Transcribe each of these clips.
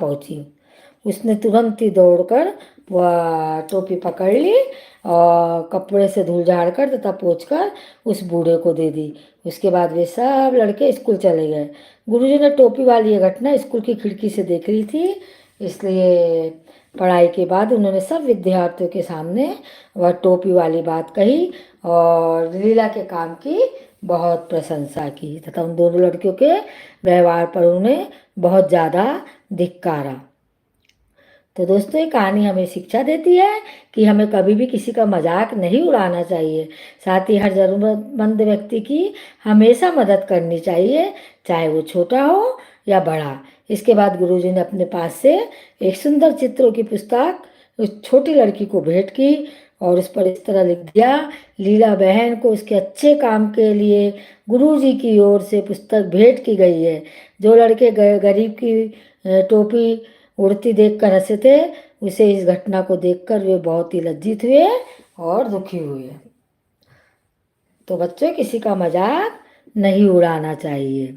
पहुंची। उसने तुरंत ही दौड़कर वह टोपी पकड़ ली और कपड़े से धूल झाड़कर तथा पोंछकर उस बूढ़े को दे दी। उसके बाद वे सब लड़के स्कूल चले गए। गुरुजी ने टोपी वाली ये घटना स्कूल की खिड़की से देख रही थी, इसलिए पढ़ाई के बाद उन्होंने सब विद्यार्थियों के सामने वह टोपी वाली बात कही और लीला के काम की बहुत प्रशंसा की तथा उन दोनों लड़कियों के व्यवहार पर उन्हें बहुत ज़्यादा धिक्कारा। तो दोस्तों, ये कहानी हमें शिक्षा देती है कि हमें कभी भी किसी का मजाक नहीं उड़ाना चाहिए। साथ ही हर ज़रूरतमंद व्यक्ति की हमेशा मदद करनी चाहिए, चाहे वो छोटा हो या बड़ा। इसके बाद गुरुजी ने अपने पास से एक सुंदर चित्रों की पुस्तक उस छोटी लड़की को भेंट की और उस पर इस तरह लिख दिया, लीला बहन को उसके अच्छे काम के लिए गुरुजी की ओर से पुस्तक भेंट की गई है। जो लड़के गरीब की टोपी उड़ती देखकर हंसे थे, उसे इस घटना को देखकर वे बहुत ही लज्जित हुए और दुखी हुए। तो बच्चों, किसी का मजाक नहीं उड़ाना चाहिए।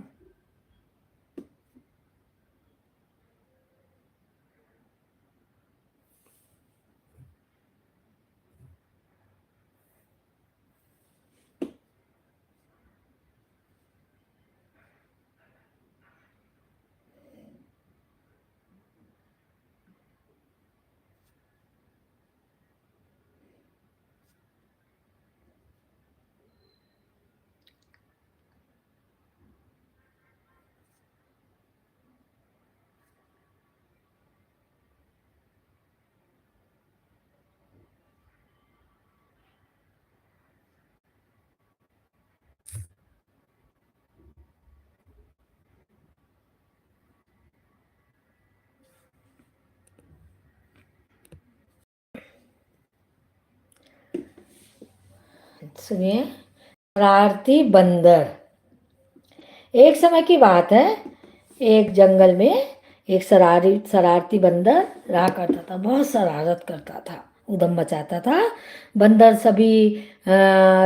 सुनिए, शरारती बंदर। एक समय की बात है, एक जंगल में एक शरारती बंदर रहा करता था। बहुत शरारत करता था, उधम मचाता था। बंदर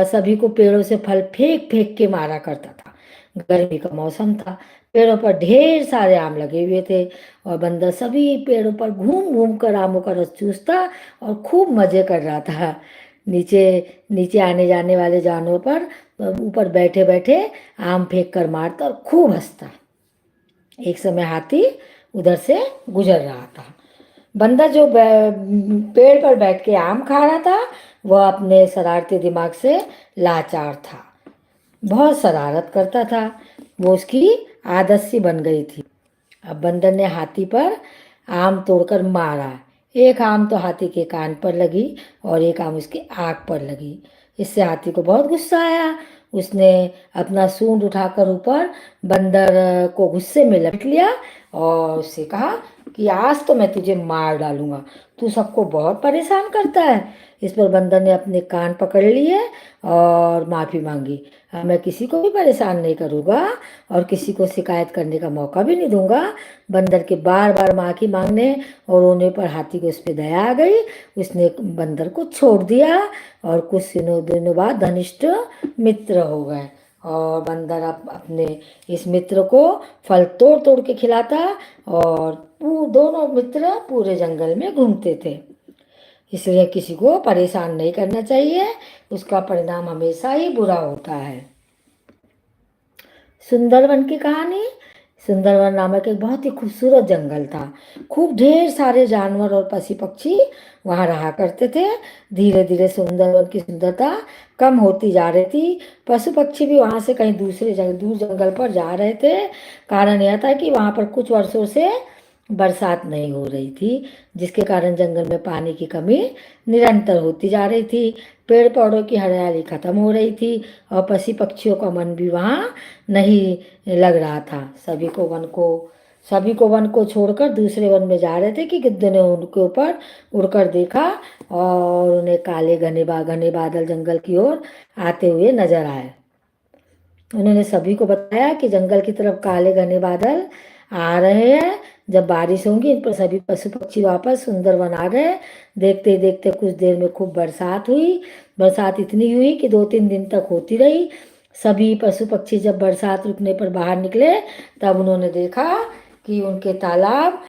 सभी को पेड़ों से फल फेंक फेंक के मारा करता था। गर्मी का मौसम था, पेड़ों पर ढेर सारे आम लगे हुए थे और बंदर सभी पेड़ों पर घूम घूम कर आमों का रस चूसता और खूब मजे कर रहा था। नीचे नीचे आने जाने वाले जानवरों पर ऊपर बैठे बैठे आम फेंक कर मारता और खूब हंसता। एक समय हाथी उधर से गुजर रहा था। बंदर जो पेड़ पर बैठ के आम खा रहा था, वह अपने शरारती दिमाग से लाचार था। बहुत शरारत करता था, वो उसकी आदत सी बन गई थी। अब बंदर ने हाथी पर आम तोड़कर मारा। एक आम तो हाथी के कान पर लगी और एक आम उसकी आँख पर लगी। इससे हाथी को बहुत गुस्सा आया। उसने अपना सूंड उठाकर ऊपर बंदर को गुस्से में लपेट लिया और उससे कहा कि आज तो मैं तुझे मार डालूंगा, तू सबको बहुत परेशान करता है। इस पर बंदर ने अपने कान पकड़ लिए और माफ़ी मांगी। अब मैं किसी को भी परेशान नहीं करूँगा और किसी को शिकायत करने का मौका भी नहीं दूंगा। बंदर के बार बार माफ़ी मांगने और रोने पर हाथी को उस पर दया आ गई। उसने बंदर को छोड़ दिया और कुछ दिनों बाद घनिष्ठ मित्र हो गए। और बंदर अपने इस मित्र को फल तोड़ तोड़ के खिलाता और दोनों मित्र पूरे जंगल में घूमते थे। इसलिए किसी को परेशान नहीं करना चाहिए, उसका परिणाम हमेशा ही बुरा होता है। सुंदरवन की कहानी। सुंदरवन नामक एक बहुत ही खूबसूरत जंगल था। खूब ढेर सारे जानवर और पशु पक्षी वहाँ रहा करते थे। धीरे धीरे सुंदरवन की सुंदरता कम होती जा रही थी। पशु पक्षी भी वहाँ से कहीं दूर जंगल पर जा रहे थे। कारण यह था कि वहाँ पर कुछ वर्षों से बरसात नहीं हो रही थी, जिसके कारण जंगल में पानी की कमी निरंतर होती जा रही थी। पेड़ पौधों की हरियाली खत्म हो रही थी और पशु पक्षियों का मन भी वहाँ नहीं लग रहा था। सभी को वन को छोड़कर दूसरे वन में जा रहे थे कि गिद्ध ने उनके ऊपर उड़कर देखा और उन्हें काले घने बादल जंगल की ओर आते हुए नजर आए। उन्होंने सभी को बताया कि जंगल की तरफ काले घने बादल आ रहे हैं। जब बारिश होगी इन पर सभी पशु पक्षी वापस सुंदरवन आ गए। देखते देखते कुछ देर में खूब बरसात हुई। बरसात इतनी हुई कि 2-3 दिन तक होती रही। सभी पशु पक्षी जब बरसात रुकने पर बाहर निकले, तब उन्होंने देखा कि उनके तालाब